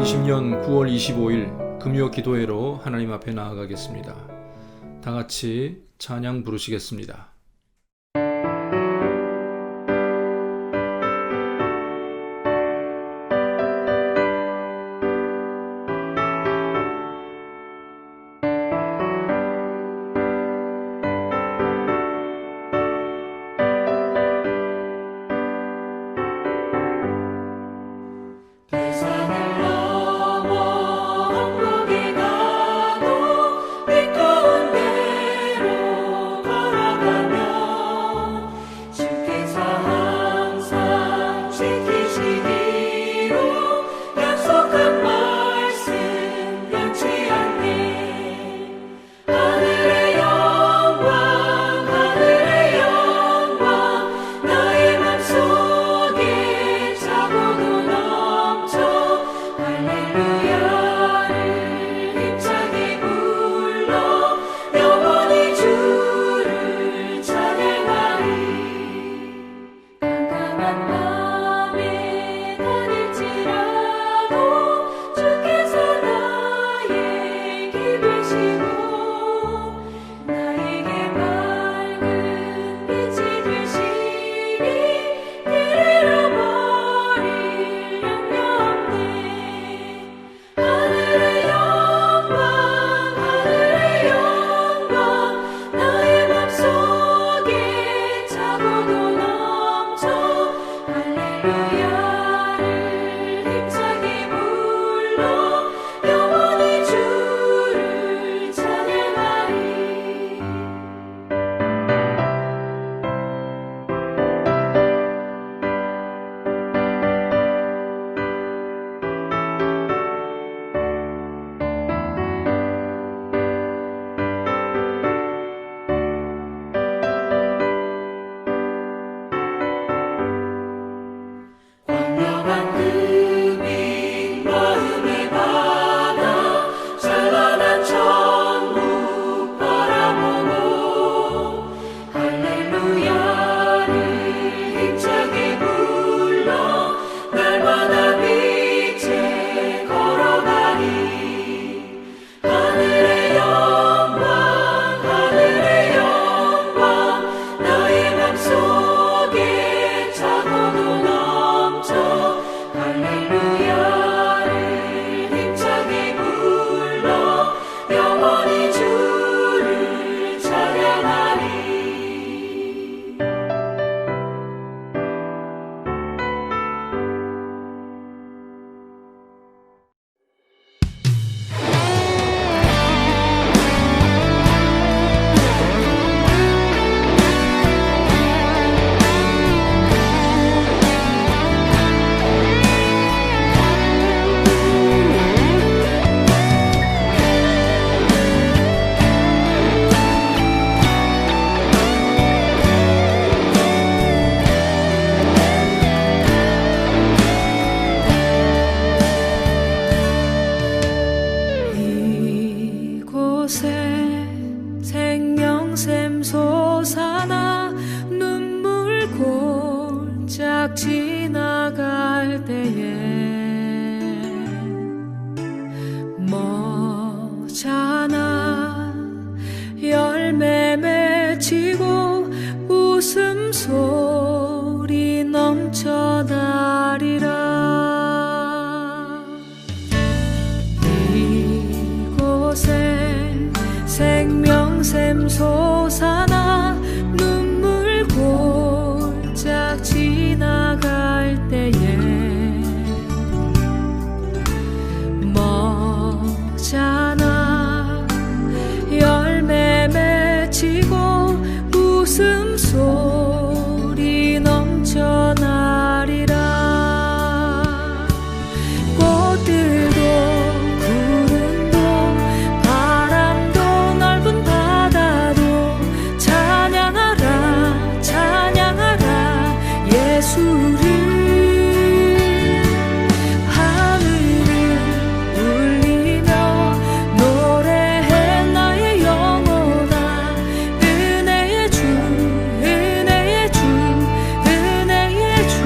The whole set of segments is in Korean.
2020년 9월 25일 금요 기도회로 하나님 앞에 나아가겠습니다. 다 같이 찬양 부르시겠습니다. 지나갈 때에 머잖아 열매 맺히고 웃음소리 넘쳐나리라. 이곳에 생명샘 솟아나 눈물 골짝 지나갈 때에 머잖아 열매 맺히고 웃음소리 넘쳐나리라. 꽃들도 구름도 바람도 넓은 바다도 찬양하라 찬양하라 예수를. 하늘을 울리며 노래해 나의 영혼아. 은혜의 주 은혜의 주 은혜의 주.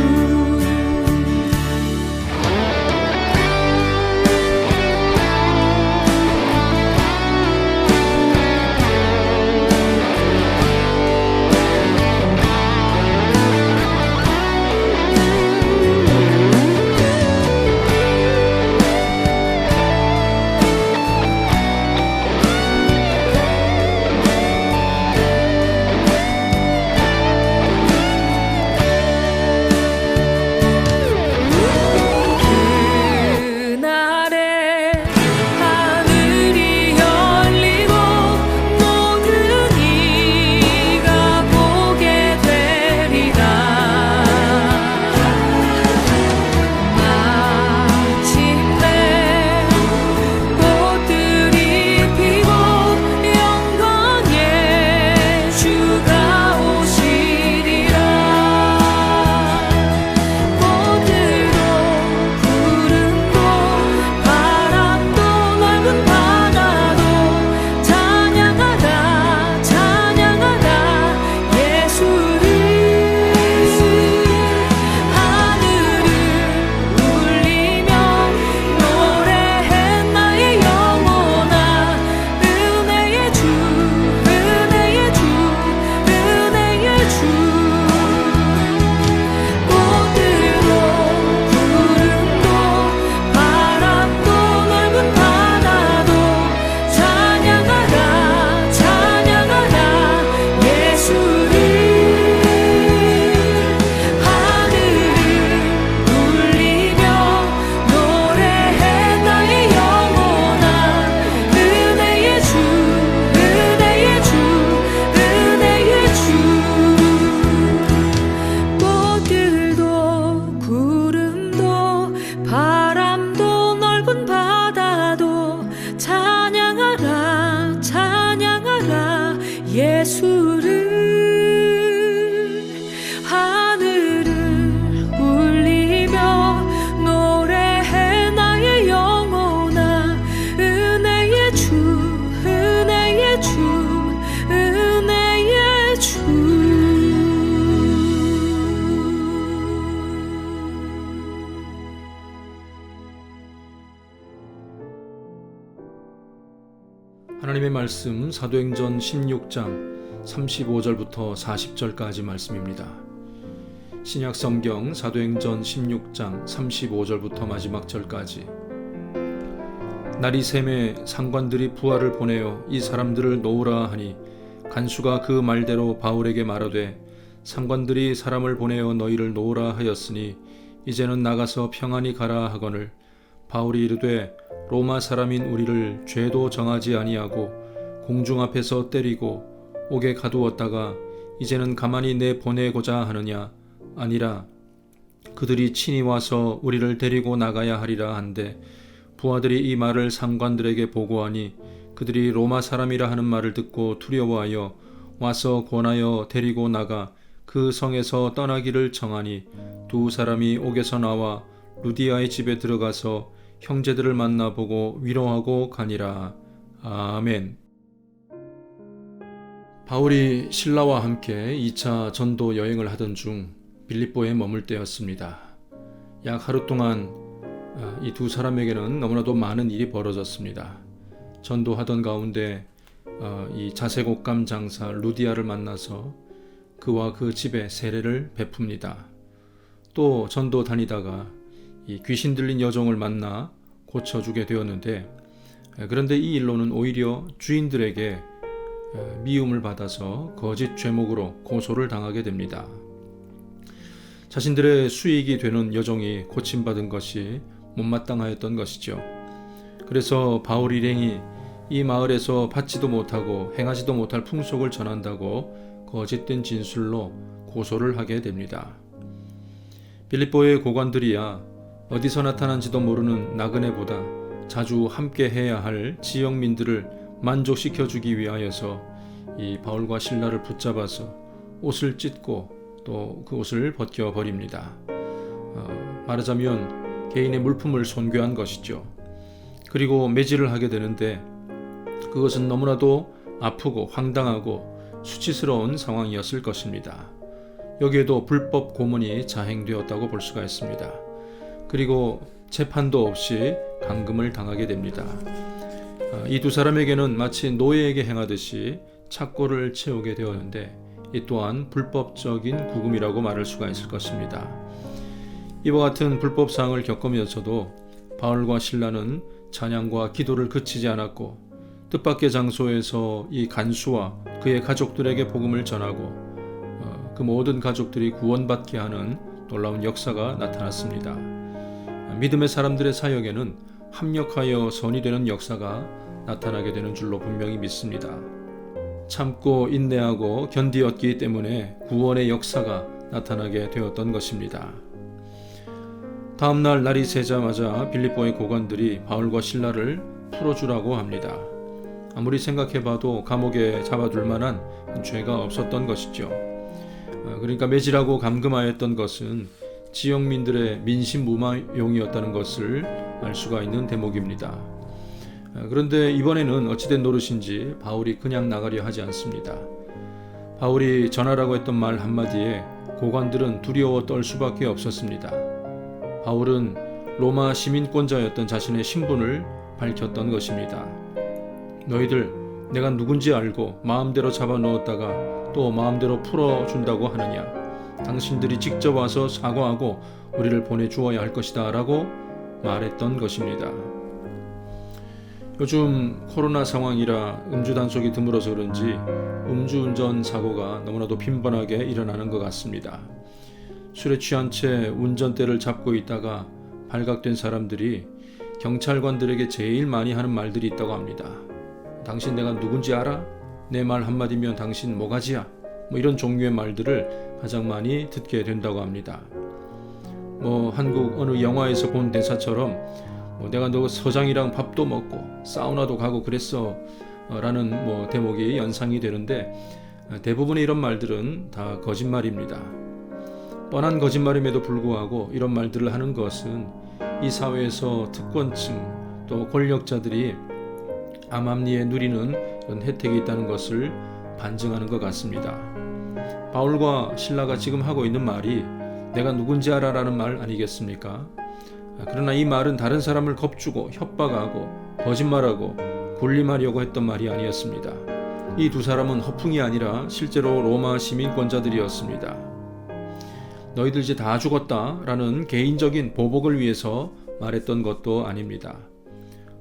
하나님의 말씀 사도행전 16장 35절부터 40절까지 말씀입니다. 신약 성경 사도행전 16장 35절부터 마지막 절까지. 날이 샘에 상관들이 부하를 보내어 이 사람들을 놓으라 하니 간수가 그 말대로 바울에게 말하되 상관들이 사람을 보내어 너희를 놓으라 하였으니 이제는 나가서 평안히 가라 하거늘 바울이 이르되 로마 사람인 우리를 죄도 정하지 아니하고 공중 앞에서 때리고 옥에 가두었다가 이제는 가만히 내보내고자 하느냐 아니라 그들이 친히 와서 우리를 데리고 나가야 하리라 한데 부하들이 이 말을 상관들에게 보고하니 그들이 로마 사람이라 하는 말을 듣고 두려워하여 와서 권하여 데리고 나가 그 성에서 떠나기를 청하니 두 사람이 옥에서 나와 루디아의 집에 들어가서 형제들을 만나보고 위로하고 가니라. 아멘. 바울이 신라와 함께 2차 전도 여행을 하던 중 빌립보에 머물 때였습니다. 약 하루 동안 이 두 사람에게는 너무나도 많은 일이 벌어졌습니다. 전도하던 가운데 이 자색옥감 장사 루디아를 만나서 그와 그 집에 세례를 베풉니다. 또 전도 다니다가 이 귀신 들린 여종을 만나 고쳐주게 되었는데 그런데 이 일로는 오히려 주인들에게 미움을 받아서 거짓 죄목으로 고소를 당하게 됩니다. 자신들의 수익이 되는 여종이 고침받은 것이 못마땅하였던 것이죠. 그래서 바울 일행이 이 마을에서 받지도 못하고 행하지도 못할 풍속을 전한다고 거짓된 진술로 고소를 하게 됩니다. 빌립보의 고관들이야 어디서 나타난지도 모르는 나그네보다 자주 함께 해야 할 지역민들을 만족시켜주기 위하여서 이 바울과 실라를 붙잡아서 옷을 찢고 또 그 옷을 벗겨버립니다. 말하자면 개인의 물품을 손괴한 것이죠. 그리고 매질을 하게 되는데 그것은 너무나도 아프고 황당하고 수치스러운 상황이었을 것입니다. 여기에도 불법 고문이 자행되었다고 볼 수가 있습니다. 그리고 재판도 없이 감금을 당하게 됩니다. 이 두 사람에게는 마치 노예에게 행하듯이 착고를 채우게 되었는데 이 또한 불법적인 구금이라고 말할 수가 있을 것입니다. 이와 같은 불법사항을 겪으면서도 바울과 실라는 찬양과 기도를 그치지 않았고 뜻밖의 장소에서 이 간수와 그의 가족들에게 복음을 전하고 그 모든 가족들이 구원받게 하는 놀라운 역사가 나타났습니다. 믿음의 사람들의 사역에는 합력하여 선이 되는 역사가 나타나게 되는 줄로 분명히 믿습니다. 참고 인내하고 견디었기 때문에 구원의 역사가 나타나게 되었던 것입니다. 다음날 날이 새자마자 빌립보의 고관들이 바울과 실라를 풀어주라고 합니다. 아무리 생각해봐도 감옥에 잡아둘 만한 죄가 없었던 것이죠. 그러니까 매질하고 감금하였던 것은 지역민들의 민심무마용이었다는 것을 알 수가 있는 대목입니다. 그런데 이번에는 어찌된 노릇인지 바울이 그냥 나가려 하지 않습니다. 바울이 전하라고 했던 말 한마디에 고관들은 두려워 떨 수밖에 없었습니다. 바울은 로마 시민권자였던 자신의 신분을 밝혔던 것입니다. 너희들 내가 누군지 알고 마음대로 잡아넣었다가 또 마음대로 풀어준다고 하느냐? 당신들이 직접 와서 사과하고 우리를 보내주어야 할 것이다 라고 말했던 것입니다. 요즘 코로나 상황이라 음주 단속이 드물어서 그런지 음주운전 사고가 너무나도 빈번하게 일어나는 것 같습니다. 술에 취한 채 운전대를 잡고 있다가 발각된 사람들이 경찰관들에게 제일 많이 하는 말들이 있다고 합니다. 당신 내가 누군지 알아? 내 말 한마디면 당신 모가지야. 이런 종류의 말들을 가장 많이 듣게 된다고 합니다. 한국 어느 영화에서 본 대사처럼 내가 너 서장이랑 밥도 먹고 사우나도 가고 그랬어 라는 대목이 연상이 되는데 대부분의 이런 말들은 다 거짓말입니다. 뻔한 거짓말임에도 불구하고 이런 말들을 하는 것은 이 사회에서 특권층 또 권력자들이 암암리에 누리는 그런 혜택이 있다는 것을 반증하는 것 같습니다. 바울과 실라가 지금 하고 있는 말이 내가 누군지 알아라는 말 아니겠습니까? 그러나 이 말은 다른 사람을 겁주고 협박하고 거짓말하고 군림하려고 했던 말이 아니었습니다. 이 두 사람은 허풍이 아니라 실제로 로마 시민권자들이었습니다. 너희들 이제 다 죽었다라는 개인적인 보복을 위해서 말했던 것도 아닙니다.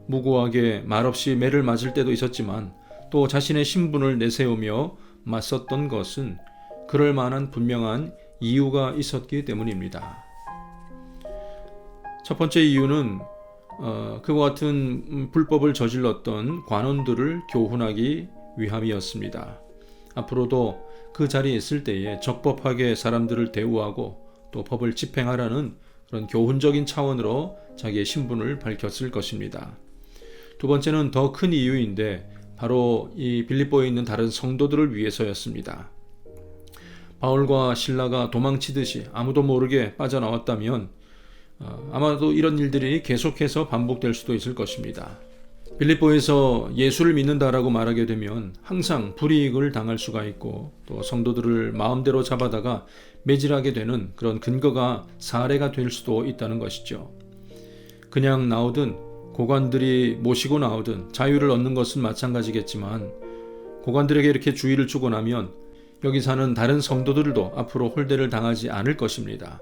무고하게 말없이 매를 맞을 때도 있었지만 또 자신의 신분을 내세우며 맞섰던 것은 그럴 만한 분명한 이유가 있었기 때문입니다. 첫 번째 이유는 그와 같은 불법을 저질렀던 관원들을 교훈하기 위함이었습니다. 앞으로도 그 자리에 있을 때에 적법하게 사람들을 대우하고 또 법을 집행하라는 그런 교훈적인 차원으로 자기의 신분을 밝혔을 것입니다. 두 번째는 더 큰 이유인데 바로 이 빌립보에 있는 다른 성도들을 위해서였습니다. 바울과 실라가 도망치듯이 아무도 모르게 빠져나왔다면 아마도 이런 일들이 계속해서 반복될 수도 있을 것입니다. 빌립보에서 예수를 믿는다라고 말하게 되면 항상 불이익을 당할 수가 있고 또 성도들을 마음대로 잡아다가 매질하게 되는 그런 근거가 사례가 될 수도 있다는 것이죠. 그냥 나오든 고관들이 모시고 나오든 자유를 얻는 것은 마찬가지겠지만 고관들에게 이렇게 주의를 주고 나면 여기 사는 다른 성도들도 앞으로 홀대를 당하지 않을 것입니다.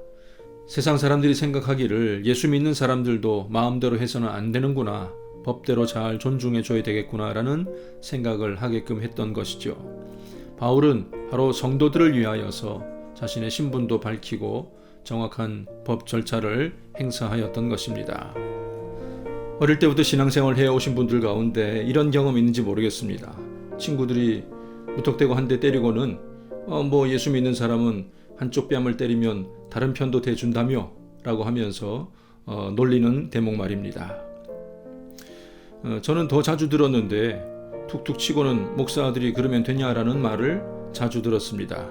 세상 사람들이 생각하기를 예수 믿는 사람들도 마음대로 해서는 안 되는구나, 법대로 잘 존중해 줘야 되겠구나라는 생각을 하게끔 했던 것이죠. 바울은 바로 성도들을 위하여서 자신의 신분도 밝히고 정확한 법 절차를 행사하였던 것입니다. 어릴 때부터 신앙생활을 해오신 분들 가운데 이런 경험 있는지 모르겠습니다. 친구들이 무턱대고 한 대 때리고는 예수 믿는 사람은 한쪽 뺨을 때리면 다른 편도 대준다며 라고 하면서 놀리는 대목 말입니다. 저는 더 자주 들었는데 툭툭 치고는 목사들이 그러면 되냐라는 말을 자주 들었습니다.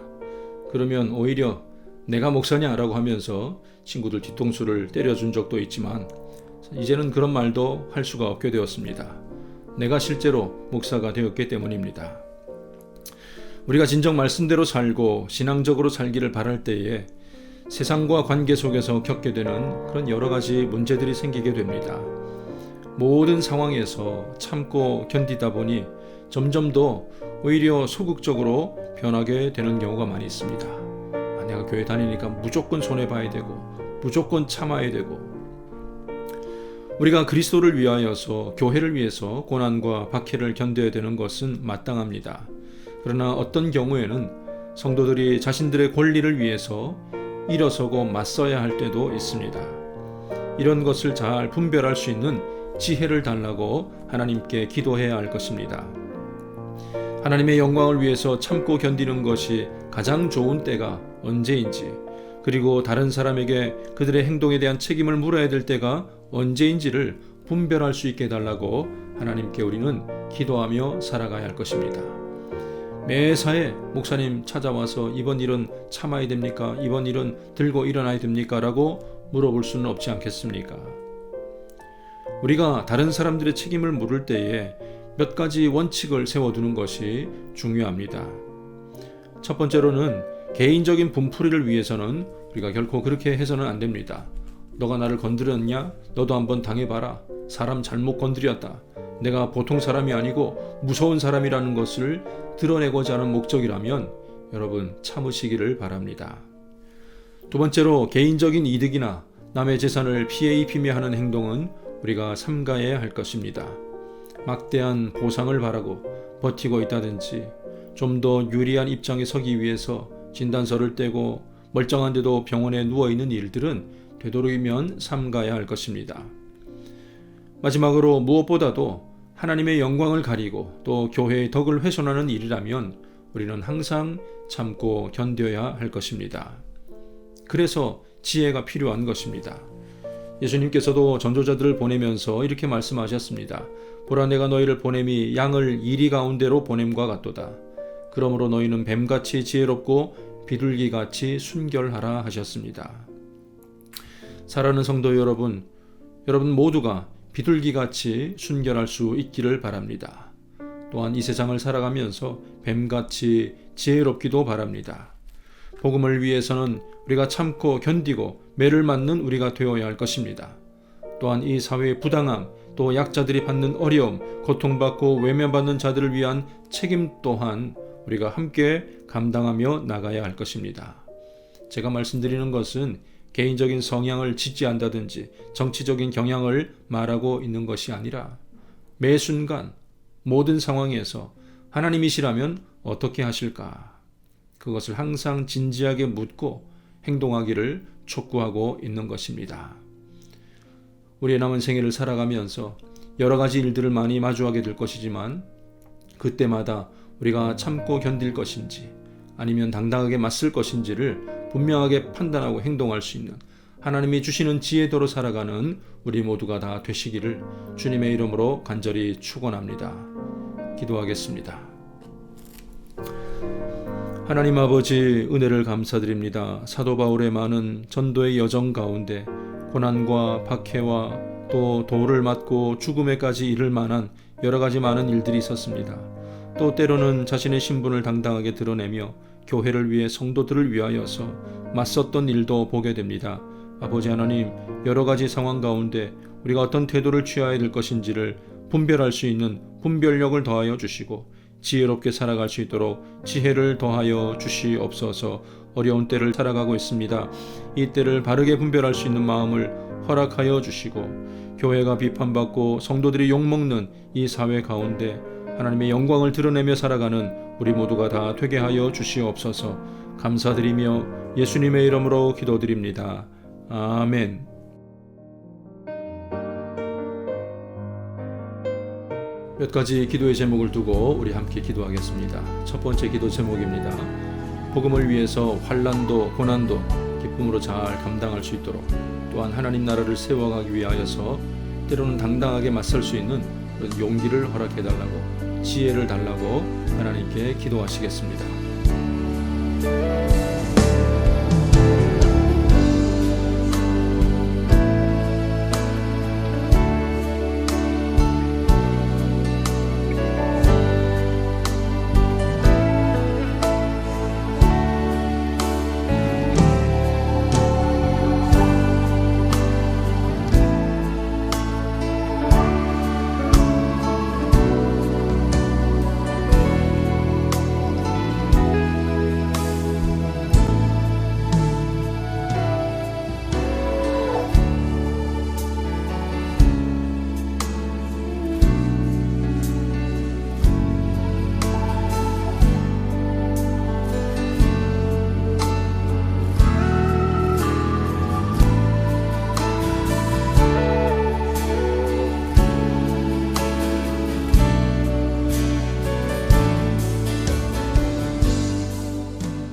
그러면 오히려 내가 목사냐라고 하면서 친구들 뒤통수를 때려준 적도 있지만 이제는 그런 말도 할 수가 없게 되었습니다. 내가 실제로 목사가 되었기 때문입니다. 우리가 진정 말씀대로 살고 신앙적으로 살기를 바랄 때에 세상과 관계 속에서 겪게 되는 그런 여러 가지 문제들이 생기게 됩니다. 모든 상황에서 참고 견디다 보니 점점 더 오히려 소극적으로 변하게 되는 경우가 많이 있습니다. 내가 교회 다니니까 무조건 손해봐야 되고 무조건 참아야 되고 우리가 그리스도를 위하여서 교회를 위해서 고난과 박해를 견뎌야 되는 것은 마땅합니다. 그러나 어떤 경우에는 성도들이 자신들의 권리를 위해서 일어서고 맞서야 할 때도 있습니다. 이런 것을 잘 분별할 수 있는 지혜를 달라고 하나님께 기도해야 할 것입니다. 하나님의 영광을 위해서 참고 견디는 것이 가장 좋은 때가 언제인지, 그리고 다른 사람에게 그들의 행동에 대한 책임을 물어야 될 때가 언제인지를 분별할 수 있게 해달라고 하나님께 우리는 기도하며 살아가야 할 것입니다. 매사에 목사님 찾아와서 이번 일은 참아야 됩니까? 이번 일은 들고 일어나야 됩니까? 라고 물어볼 수는 없지 않겠습니까? 우리가 다른 사람들의 책임을 물을 때에 몇 가지 원칙을 세워두는 것이 중요합니다. 첫 번째로는 개인적인 분풀이를 위해서는 우리가 결코 그렇게 해서는 안 됩니다. 너가 나를 건드렸냐? 너도 한번 당해봐라. 사람 잘못 건드렸다. 내가 보통 사람이 아니고 무서운 사람이라는 것을 드러내고자 하는 목적이라면 여러분 참으시기를 바랍니다. 두 번째로 개인적인 이득이나 남의 재산을 피해 입히며 하는 행동은 우리가 삼가해야 할 것입니다. 막대한 보상을 바라고 버티고 있다든지 좀 더 유리한 입장에 서기 위해서 진단서를 떼고 멀쩡한데도 병원에 누워있는 일들은 되도록이면 삼가야 할 것입니다. 마지막으로 무엇보다도 하나님의 영광을 가리고 또 교회의 덕을 훼손하는 일이라면 우리는 항상 참고 견뎌야 할 것입니다. 그래서 지혜가 필요한 것입니다. 예수님께서도 전도자들을 보내면서 이렇게 말씀하셨습니다. 보라, 내가 너희를 보냄이 양을 이리 가운데로 보냄과 같도다. 그러므로 너희는 뱀같이 지혜롭고 비둘기같이 순결하라 하셨습니다. 사랑하는 성도 여러분 모두가 비둘기같이 순결할 수 있기를 바랍니다. 또한 이 세상을 살아가면서 뱀같이 지혜롭기도 바랍니다. 복음을 위해서는 우리가 참고 견디고 매를 맞는 우리가 되어야 할 것입니다. 또한 이 사회의 부당함, 또 약자들이 받는 어려움, 고통받고 외면받는 자들을 위한 책임 또한 우리가 함께 감당하며 나가야 할 것입니다. 제가 말씀드리는 것은 개인적인 성향을 지지한다든지 정치적인 경향을 말하고 있는 것이 아니라 매 순간 모든 상황에서 하나님이시라면 어떻게 하실까? 그것을 항상 진지하게 묻고 행동하기를 촉구하고 있는 것입니다. 우리의 남은 생애를 살아가면서 여러 가지 일들을 많이 마주하게 될 것이지만 그때마다 우리가 참고 견딜 것인지 아니면 당당하게 맞설 것인지를 분명하게 판단하고 행동할 수 있는 하나님이 주시는 지혜도로 살아가는 우리 모두가 다 되시기를 주님의 이름으로 간절히 축원합니다. 기도하겠습니다. 하나님 아버지, 은혜를 감사드립니다. 사도 바울의 많은 전도의 여정 가운데 고난과 박해와 또 돌을 맞고 죽음에까지 이를 만한 여러 가지 많은 일들이 있었습니다. 또 때로는 자신의 신분을 당당하게 드러내며 교회를 위해 성도들을 위하여서 맞섰던 일도 보게 됩니다. 아버지 하나님, 여러 가지 상황 가운데 우리가 어떤 태도를 취해야 될 것인지를 분별할 수 있는 분별력을 더하여 주시고 지혜롭게 살아갈 수 있도록 지혜를 더하여 주시옵소서. 어려운 때를 살아가고 있습니다. 이 때를 바르게 분별할 수 있는 마음을 허락하여 주시고 교회가 비판받고 성도들이 욕먹는 이 사회 가운데 하나님의 영광을 드러내며 살아가는 우리 모두가 다 되게 하여 주시옵소서. 감사드리며 예수님의 이름으로 기도드립니다. 아멘. 몇 가지 기도의 제목을 두고 우리 함께 기도하겠습니다. 첫 번째 기도 제목입니다. 복음을 위해서 환난도 고난도 기쁨으로 잘 감당할 수 있도록, 또한 하나님 나라를 세워가기 위하여서 때로는 당당하게 맞설 수 있는 그런 용기를 허락해달라고, 지혜를 달라고 하나님께 기도하시겠습니다.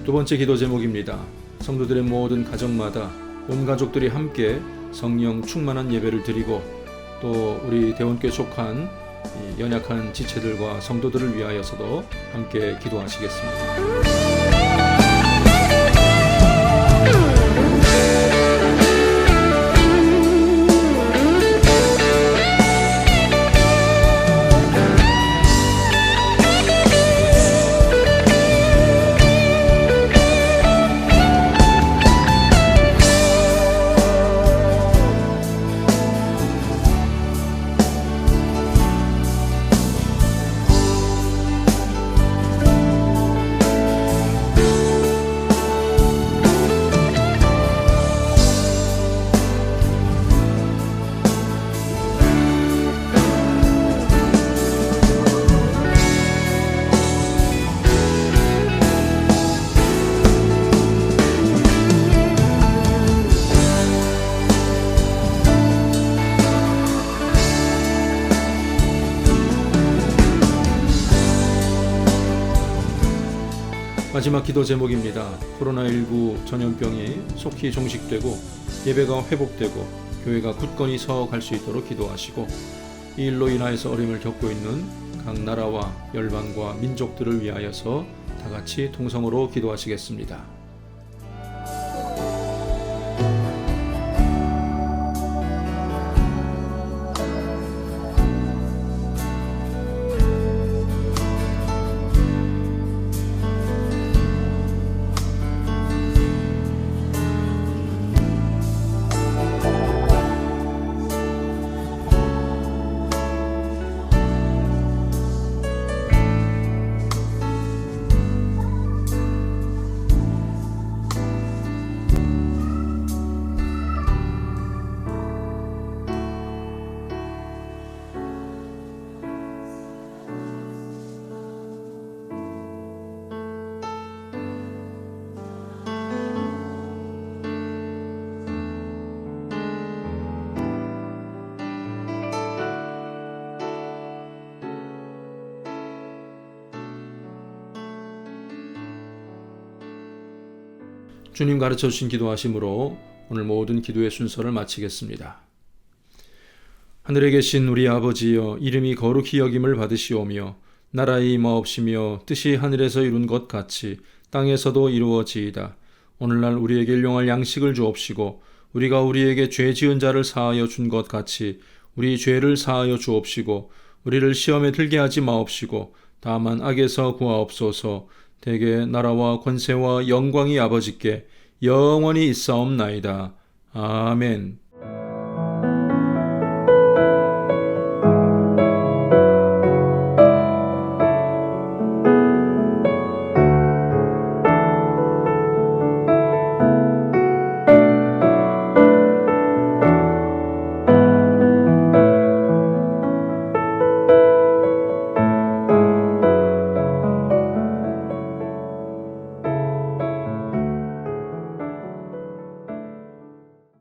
두 번째 기도 제목입니다. 성도들의 모든 가정마다 온 가족들이 함께 성령 충만한 예배를 드리고, 또 우리 대원교에 속한 연약한 지체들과 성도들을 위하여서도 함께 기도하시겠습니다. 마지막 기도 제목입니다. 코로나19 전염병이 속히 종식되고 예배가 회복되고 교회가 굳건히 서갈 수 있도록 기도하시고, 이 일로 인하여서 어려움을 겪고 있는 각 나라와 열방과 민족들을 위하여서 다 같이 통성으로 기도하시겠습니다. 주님 가르쳐 주신 기도하심으로 오늘 모든 기도의 순서를 마치겠습니다. 하늘에 계신 우리 아버지여, 이름이 거룩히 여김을 받으시오며 나라의 임하옵시며 뜻이 하늘에서 이룬 것 같이 땅에서도 이루어지이다. 오늘날 우리에게 일용할 양식을 주옵시고 우리가 우리에게 죄 지은 자를 사하여 준 것 같이 우리 죄를 사하여 주옵시고 우리를 시험에 들게 하지 마옵시고 다만 악에서 구하옵소서. 대개 나라와 권세와 영광이 아버지께 영원히 있사옵나이다. 아멘.